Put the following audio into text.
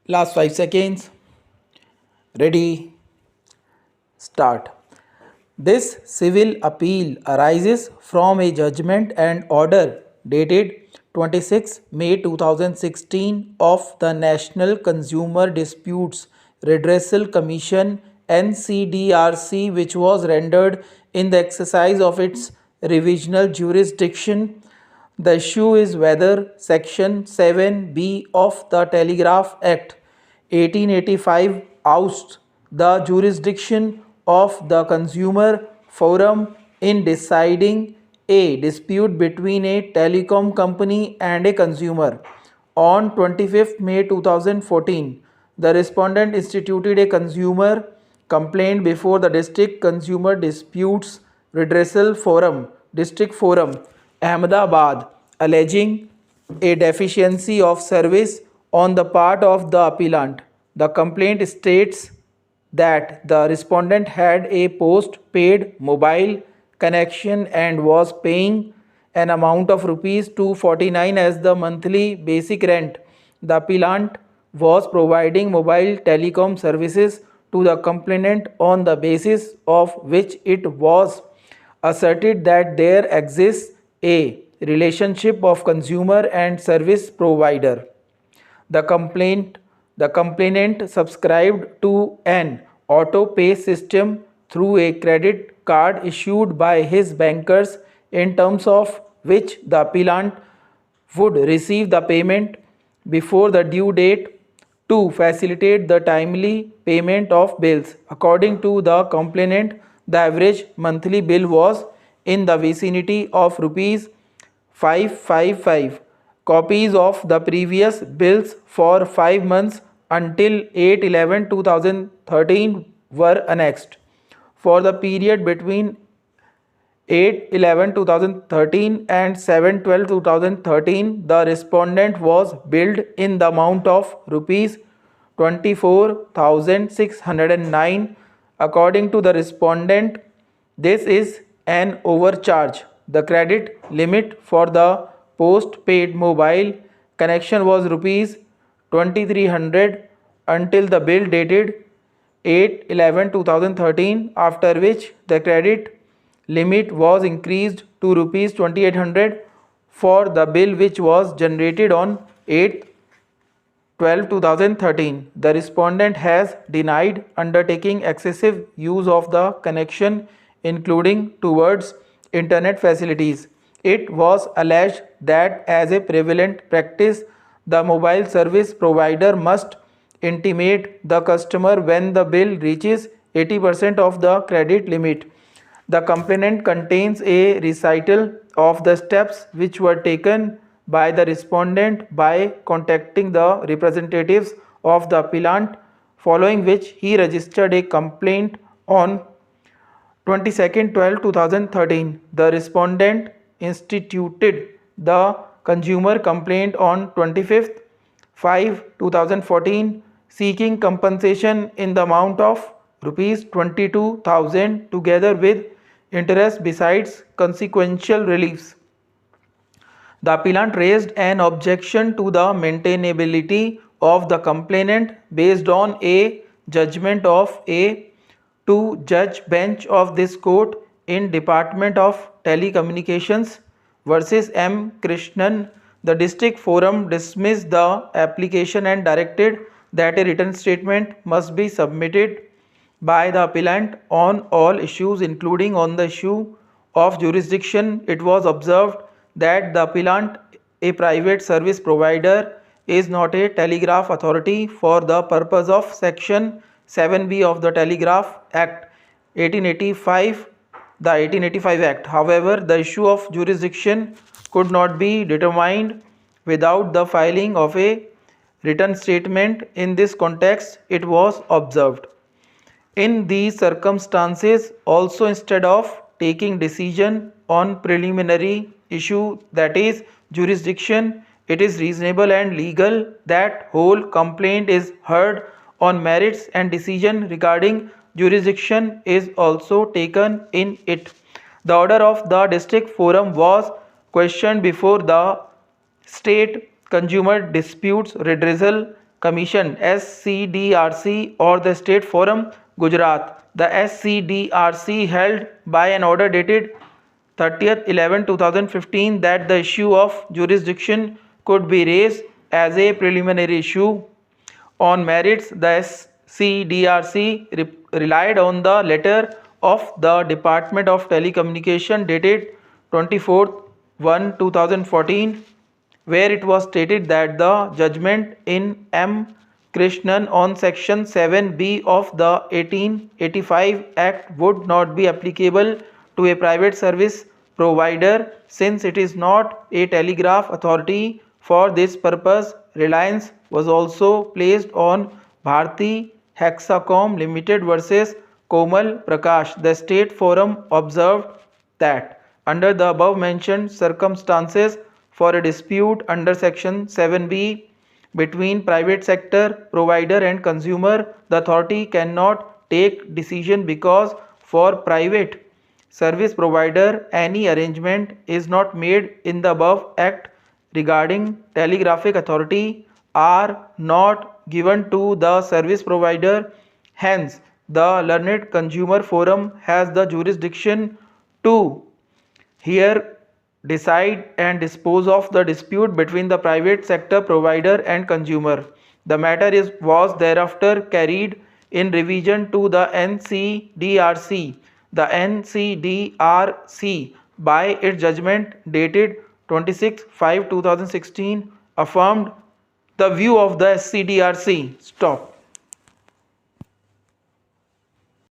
Last 5 seconds. Ready? Start. This civil appeal arises from a judgment and order dated 26 May 2016 of the National Consumer Disputes Redressal Commission NCDRC, which was rendered in the exercise of its revisional jurisdiction. The issue is whether Section 7B of the Telegraph Act 1885 ousts the jurisdiction of the Consumer Forum in deciding a dispute between a telecom company and a consumer. On 25th May 2014, the respondent instituted a consumer complaint before the District Consumer Disputes Redressal Forum, District Forum, Ahmedabad, alleging a deficiency of service on the part of the appellant. The complaint states that the respondent had a post-paid mobile connection and was paying an amount of rupees 249 as the monthly basic rent. The appellant was providing mobile telecom services to the complainant on the basis of which it was asserted that there exists a relationship of consumer and service provider. The complainant subscribed to an auto pay system through a credit card issued by his bankers, in terms of which the appellant would receive the payment before the due date to facilitate the timely payment of bills. According to the complainant, the average monthly bill was in the vicinity of rupees 555. Copies of the previous bills for 5 months until 8/11/2013 were annexed. For the period between 8/11/2013 and 7/12/2013, the respondent was billed in the amount of rupees 24,609. According to the respondent, this is an overcharge. The credit limit for the post-paid mobile connection was rupees 2300 until the bill dated 8/11/2013, after which the credit limit was increased to rupees 2800 for the bill which was generated on 8/12/2013. The respondent has denied undertaking excessive use of the connection, including towards internet facilities. It was alleged that as a prevalent practice, the mobile service provider must intimate the customer when the bill reaches 80% of the credit limit. The complaint contains a recital of the steps which were taken by the respondent by contacting the representatives of the appellant, following which he registered a complaint on 22/12/2013. The respondent instituted the consumer complaint on 25/5/2014, seeking compensation in the amount of rupees 22,000 together with interest besides consequential reliefs. The appellant raised an objection to the maintainability of the complaint based on a judgment of a two-judge bench of this court in Department of Telecommunications versus M. Krishnan. The district forum dismissed the application and directed that a written statement must be submitted by the appellant on all issues, including on the issue of jurisdiction. It was observed that the appellant, a private service provider, is not a telegraph authority for the purpose of Section 7B of the Telegraph Act 1885, the 1885 Act. However, the issue of jurisdiction could not be determined without the filing of a written statement. In this context, it was observed. In these circumstances, also, instead of taking decision on preliminary issue, that is jurisdiction, it is reasonable and legal that whole complaint is heard on merits and decision regarding jurisdiction is also taken in it. The order of the district forum was questioned before the State Consumer Disputes Redressal Commission SCDRC or the State Forum Gujarat. The SCDRC held by an order dated 30th 11 2015 that the issue of jurisdiction could be raised as a preliminary issue on merits. The SCDRC relied on the letter of the Department of Telecommunication dated 24th 1 2014, where it was stated that the judgment in M. Krishnan on Section 7B of the 1885 Act would not be applicable to a private service provider since it is not a telegraph authority. For this purpose, reliance was also placed on Bharti Hexacom Limited versus Komal Prakash. The State Forum observed that under the above mentioned circumstances, for a dispute under Section 7B between private sector provider and consumer, the authority cannot take decision because for private service provider any arrangement is not made in the above act regarding telegraphic authority are not given to the service provider. Hence, the learned consumer forum has the jurisdiction to hear, decide and dispose of the dispute between the private sector provider and consumer. The matter was thereafter carried in revision to the NCDRC. The NCDRC, by its judgment dated 26/5/2016, affirmed the view of the SCDRC. Stop.